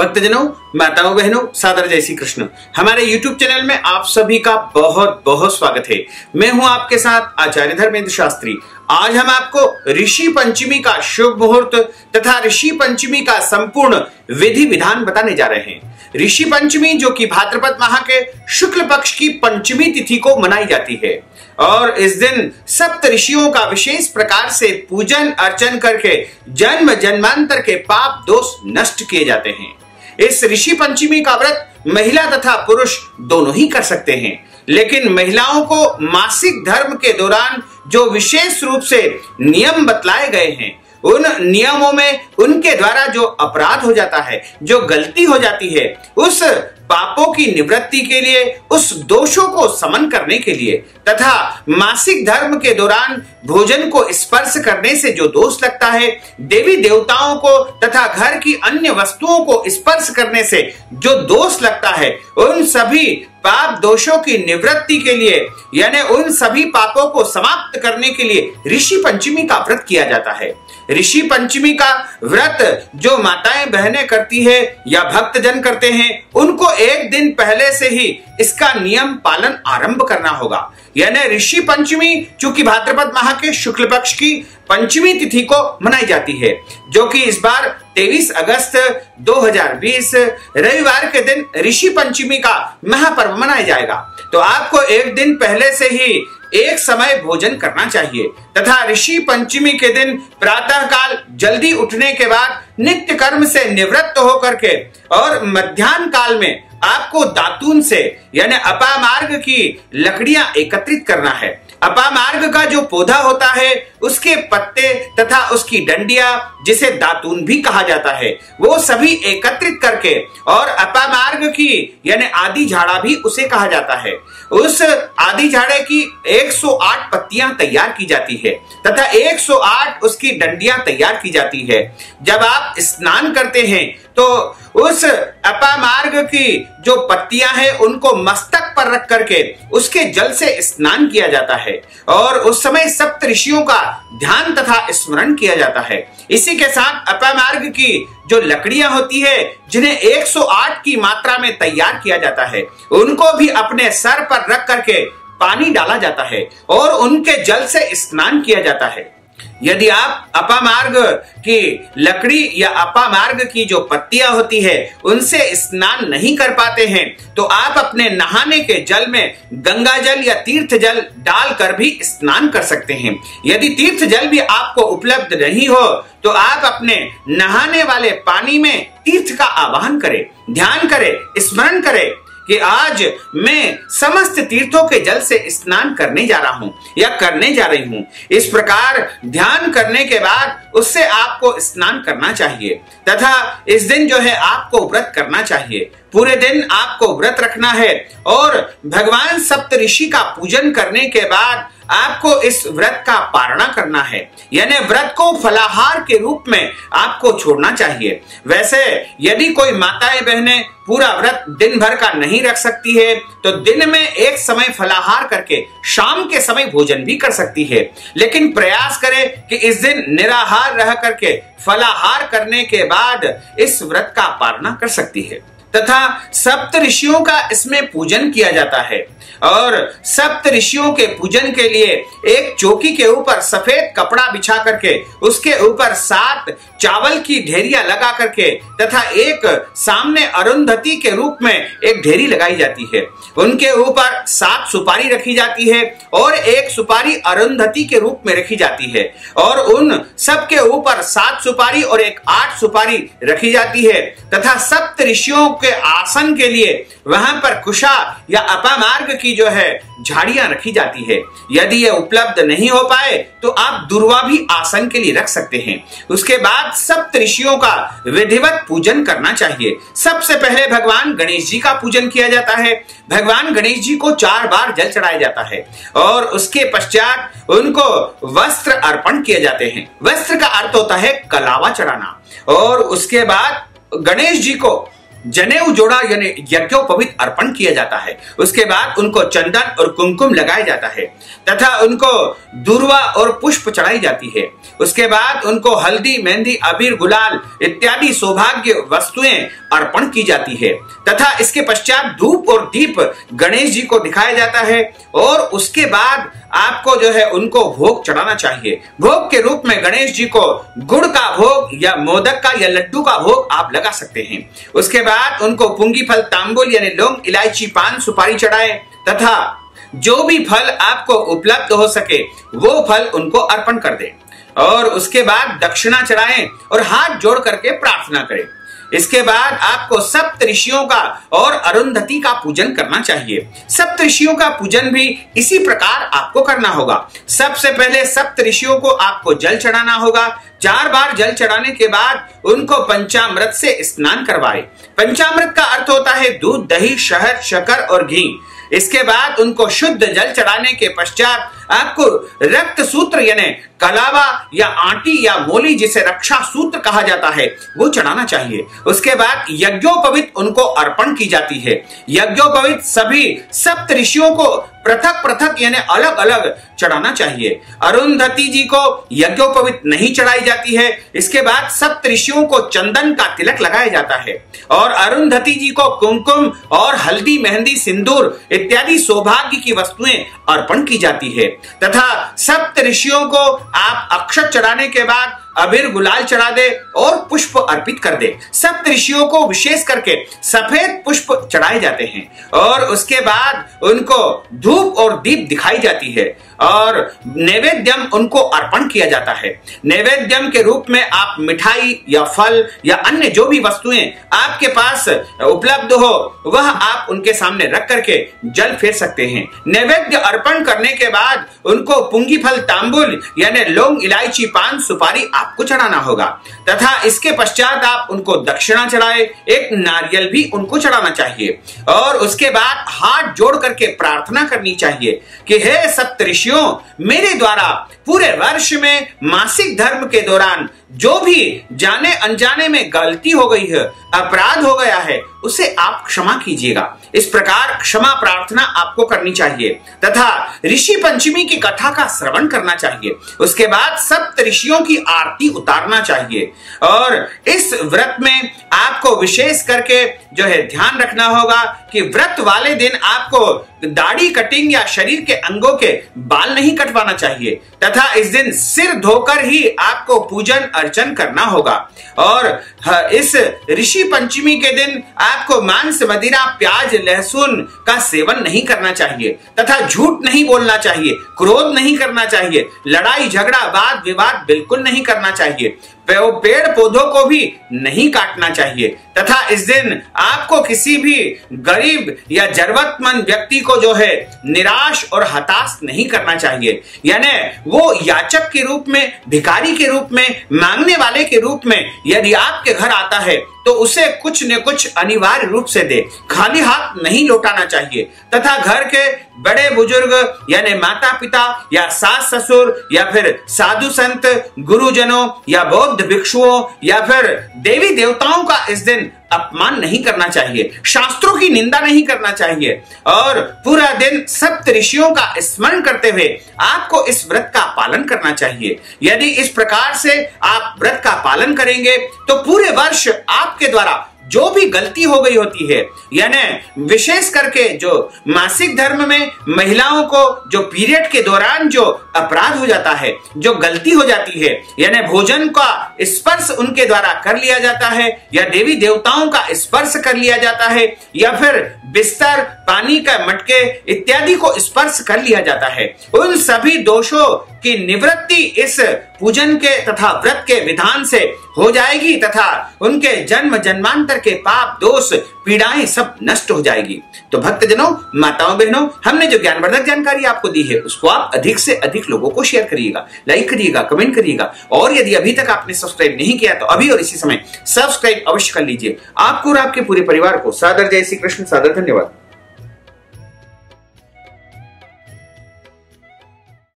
भक्तजनों, माताओं, बहनों, सादर जय श्री कृष्ण। हमारे YouTube चैनल में आप सभी का बहुत बहुत स्वागत है। मैं हूं आपके साथ आचार्य धर्मेंद्र शास्त्री। आज हम आपको ऋषि पंचमी का शुभ मुहूर्त तथा ऋषि पंचमी का संपूर्ण विधि विधान बताने जा रहे हैं। ऋषि पंचमी जो कि भाद्रपद माह के शुक्ल पक्ष की पंचमी तिथि को मनाई जाती है और इस दिन सप्त ऋषियों का विशेष प्रकार से पूजन अर्चन करके जन्म जन्मांतर के पाप दोष नष्ट किए जाते हैं। इस ऋषि पंचमी का व्रत महिला तथा पुरुष दोनों ही कर सकते हैं, लेकिन महिलाओं को मासिक धर्म के दौरान जो विशेष रूप से नियम बतलाए गए हैं, उन नियमों में उनके द्वारा जो अपराध हो जाता है, जो गलती हो जाती है, उस पापों की निवृत्ति के लिए, उस दोषों को समन करने के लिए तथा मासिक धर्म के दौरान भोजन को स्पर्श करने से जो दोष लगता है, देवी देवताओं को तथा घर की अन्य वस्तुओं को स्पर्श करने से जो दोष लगता है, उन सभी पाप दोषों की निवृत्ति के लिए यानी उन सभी पापों को समाप्त करने के लिए ऋषि पंचमी का व्रत किया जाता है। ऋषि पंचमी का व्रत जो माताएं बहनें करती है या भक्तजन करते हैं, उनको एक दिन पहले से ही इसका नियम पालन आरंभ करना होगा। यानी ऋषि पंचमी चूंकि भाद्रपद माह के शुक्ल पक्ष की पंचमी तिथि को मनाई जाती है, जो कि इस बार 23 अगस्त 2020 रविवार के दिन ऋषि पंचमी का महापर्व मनाया जाएगा। तो आपको एक दिन पहले से ही एक समय भोजन करना चाहिए तथा ऋषि पंचमी के दिन प्रातः काल जल्दी उठने के बाद नित्य कर्म से निवृत्त होकर के और मध्याह्न काल में आपको दातून से यानी अपामार्ग की लकड़ियां एकत्रित करना है। अपामार्ग का जो पौधा होता है, उसके पत्ते तथा उसकी डंडियां, जिसे दातून भी कहा जाता है, वो सभी एकत्रित करके और अपामार्ग की यानी आदि झाड़ा भी उसे कहा जाता है, उस आदि झाड़े की 108 पत्तियां तैयार की जाती है तथा 108 उसकी डंडियां तैयार की जाती है। जब आप स्नान करते हैं तो उस अपामार्ग की जो पत्तियां हैं उनको मस्तक पर रख करके उसके जल से स्नान किया जाता है और उस समय सप्त ऋषियों का ध्यान तथा स्मरण किया जाता है। इसी के साथ अपामार्ग की जो लकड़ियां होती है, जिन्हें 108 की मात्रा में तैयार किया जाता है, उनको भी अपने सर पर रख करके पानी डाला जाता है और उनके जल से स्नान किया जाता है। यदि आप अपामार्ग की लकड़ी या अपामार्ग की जो पत्तियां होती है उनसे स्नान नहीं कर पाते हैं, तो आप अपने नहाने के जल में गंगा जल या तीर्थ जल डालकर भी स्नान कर सकते हैं। यदि तीर्थ जल भी आपको उपलब्ध नहीं हो तो आप अपने नहाने वाले पानी में तीर्थ का आवाहन करें, ध्यान करें, स्मरण करें कि आज मैं समस्त तीर्थों के जल से स्नान करने जा रहा हूं या करने जा रही हूं। इस प्रकार ध्यान करने के बाद उससे आपको स्नान करना चाहिए तथा इस दिन जो है आपको व्रत करना चाहिए। पूरे दिन आपको व्रत रखना है और भगवान सप्त ऋषि का पूजन करने के बाद आपको इस व्रत का पारणा करना है, यानी व्रत को फलाहार के रूप में आपको छोड़ना चाहिए। वैसे यदि कोई माताएं बहनें पूरा व्रत दिन भर का नहीं रख सकती है तो दिन में एक समय फलाहार करके शाम के समय भोजन भी कर सकती है, लेकिन प्रयास करें कि इस दिन निराहार रह करके फलाहार करने के बाद इस व्रत का पारणा कर सकती है। तथा सप्त ऋषियों का इसमें पूजन किया जाता है और सप्त ऋषियों के पूजन के लिए एक चौकी के ऊपर सफेद कपड़ा बिछा करके उसके ऊपर 7 चावल की ढेरियां लगा करके तथा एक सामने अरुंधति के रूप में एक ढेरी लगाई जाती है। उनके ऊपर 7 सुपारी रखी जाती है और एक सुपारी अरुंधति के रूप में रखी जाती है और उन सब के ऊपर 7 सुपारी और एक 8 सुपारी रखी जाती है तथा सप्त ऋषियों के आसन के लिए वहां पर कुशा या अपामार्ग की जो है झाड़ियां रखी जाती है। यदि ये उपलब्ध नहीं हो पाए तो आप दुर्वा भी आसन के लिए रख सकते हैं। उसके बाद सप्त ऋषियों का विधिवत पूजन करना चाहिए। सबसे पहले भगवान गणेश जी का पूजन किया जाता है। भगवान गणेश जी को 4 बार जल चढ़ाया जाता है और उसके पश्चात उनको वस्त्र अर्पण किए जाते हैं। वस्त्र का अर्थ होता है कलावा चढ़ाना और उसके बाद गणेश जी को जनेऊ जोड़ा यानी यज्ञोपवीत अर्पण किया जाता है। उसके बाद उनको चंदन और कुमकुम लगाया जाता है तथा उनको दूर्वा और पुष्प चढ़ाई जाती है। उसके बाद उनको हल्दी, मेहंदी, अबीर, गुलाल इत्यादि सौभाग्य वस्तुएं अर्पण की जाती है तथा इसके पश्चात धूप और दीप गणेश जी को दिखाया जाता है और उसके बाद आपको जो है उनको भोग चढ़ाना चाहिए। भोग के रूप में गणेश जी को गुड़ का भोग या मोदक का या लड्डू का भोग आप लगा सकते हैं। उसके बाद उनको पुंगी फल, तांबुल यानी लौंग, इलायची, पान, सुपारी चढ़ाए तथा जो भी फल आपको उपलब्ध हो सके वो फल उनको अर्पण कर दे और उसके बाद दक्षिणा चढ़ाएं और हाथ जोड़ करके प्रार्थना करें। इसके बाद आपको सप्त ऋषियों का और अरुंधति का पूजन करना चाहिए। सप्त ऋषियों का पूजन भी इसी प्रकार आपको करना होगा। सबसे पहले सप्त ऋषियों को आपको जल चढ़ाना होगा। 4 बार जल चढ़ाने के बाद उनको पंचामृत से स्नान करवाए। पंचामृत का अर्थ होता है दूध, दही, शहद, शक्कर और घी। इसके बाद उनको शुद्ध जल चढ़ाने के पश्चात आपको रक्त सूत्र यानी कलावा या आंटी या मोली, जिसे रक्षा सूत्र कहा जाता है, वो चढ़ाना चाहिए। उसके बाद यज्ञोपवीत उनको अर्पण की जाती है। यज्ञोपवीत सभी सप्त ऋषियों को पृथक पृथक यानी अलग अलग चढ़ाना चाहिए। अरुंधति जी को यज्ञोपवीत नहीं चढ़ाई जाती है। इसके बाद सप्त ऋषियों को चंदन का तिलक लगाया जाता है और अरुंधति जी को कुमकुम और हल्दी, मेहंदी, सिंदूर इत्यादि सौभाग्य की वस्तुएं अर्पण की जाती है तथा सप्त ऋषियों को आप अक्षत चढ़ाने के बाद अबीर, गुलाल चढ़ा दे और पुष्प अर्पित कर दे। सप्त ऋषियों को विशेष करके सफेद पुष्प चढ़ाए जाते हैं और उसके बाद उनको धूप और दीप दिखाई जाती है और नैवेद्यम उनको अर्पण किया जाता है। नैवेद्यम के रूप में आप मिठाई या फल या अन्य जो भी वस्तुएं आपके पास उपलब्ध हो वह आप उनके सामने रख करके जल फेर सकते हैं। नैवेद्य अर्पण करने के बाद उनको पुंगी फल, तांबुल यानी लौंग, इलायची, पान, सुपारी आपको चढ़ाना होगा तथा इसके पश्चात आप उनको दक्षिणा चढ़ाए। एक नारियल भी उनको चढ़ाना चाहिए और उसके बाद हाथ जोड़ करके प्रार्थना करनी चाहिए कि हे सप्त ऋषियों, मेरे द्वारा पूरे वर्ष में मासिक धर्म के दौरान जो भी जाने अनजाने में गलती हो गई है, अपराध हो गया है, उसे आप क्षमा कीजिएगा। इस प्रकार क्षमा प्रार्थना आपको करनी चाहिए तथा ऋषि पंचमी की कथा का श्रवण करना चाहिए। उसके बाद सप्त ऋषियों की आरती उतारना चाहिए और इस व्रत में आपको विशेष करके जो है ध्यान रखना होगा कि व्रत वाले दिन आपको दाढ़ी कटिंग या शरीर के अंगों के बाल नहीं कटवाना चाहिए तथा इस दिन सिर धोकर ही आपको पूजन अर्चन करना होगा और इस ऋषि पंचमी के दिन आपको मांस, मदिरा, प्याज, लहसुन का सेवन नहीं करना चाहिए तथा झूठ नहीं बोलना चाहिए, क्रोध नहीं करना चाहिए, लड़ाई झगड़ा, वाद विवाद बिल्कुल नहीं करना चाहिए, पेड़ पौधों को भी नहीं काटना चाहिए तथा इस दिन आपको किसी भी गरीब या जरूरतमंद व्यक्ति को जो है निराश और हताश नहीं करना चाहिए। यानी वो याचक के रूप में, भिखारी के रूप में, मांगने वाले के रूप में यदि आपके घर आता है तो उसे कुछ न कुछ अनिवार्य रूप से दे, खाली हाथ नहीं लौटाना चाहिए तथा घर के बड़े बुजुर्ग यानी माता पिता या सास ससुर या फिर साधु संत, गुरुजनों या बौद्ध भिक्षुओं या फिर देवी देवताओं का इस दिन अपमान नहीं करना चाहिए, शास्त्रों की निंदा नहीं करना चाहिए और पूरा दिन सप्त ऋषियों का स्मरण करते हुए आपको इस व्रत का पालन करना चाहिए। यदि इस प्रकार से आप व्रत का पालन करेंगे तो पूरे वर्ष आपके द्वारा जो भी गलती हो गई होती है, यानी विशेष करके जो मासिक धर्म में महिलाओं को जो पीरियड के दौरान जो अपराध हो जाता है, जो गलती हो जाती है, यानी भोजन का स्पर्श उनके द्वारा कर लिया जाता है या देवी देवताओं का स्पर्श कर लिया जाता है या फिर बिस्तर, पानी का मटके इत्यादि को स्पर्श कर लिया जाता है, उन सभी दोषों की निवृत्ति इस पूजन के तथा व्रत के विधान से हो जाएगी तथा उनके जन्म जन्मांतर के पाप, दोष, पीड़ाएं सब नष्ट हो जाएगी। तो भक्तजनों, माताओं, बहनों, हमने जो ज्ञानवर्धक जानकारी आपको दी है उसको आप अधिक से अधिक लोगों को शेयर करिएगा, लाइक करिएगा, कमेंट करिएगा और यदि अभी तक आपने सब्सक्राइब नहीं किया तो अभी और इसी समय सब्सक्राइब अवश्य कर लीजिए। आपको और आपके पूरे परिवार को सादर जय श्री कृष्ण, सादर धन्यवाद।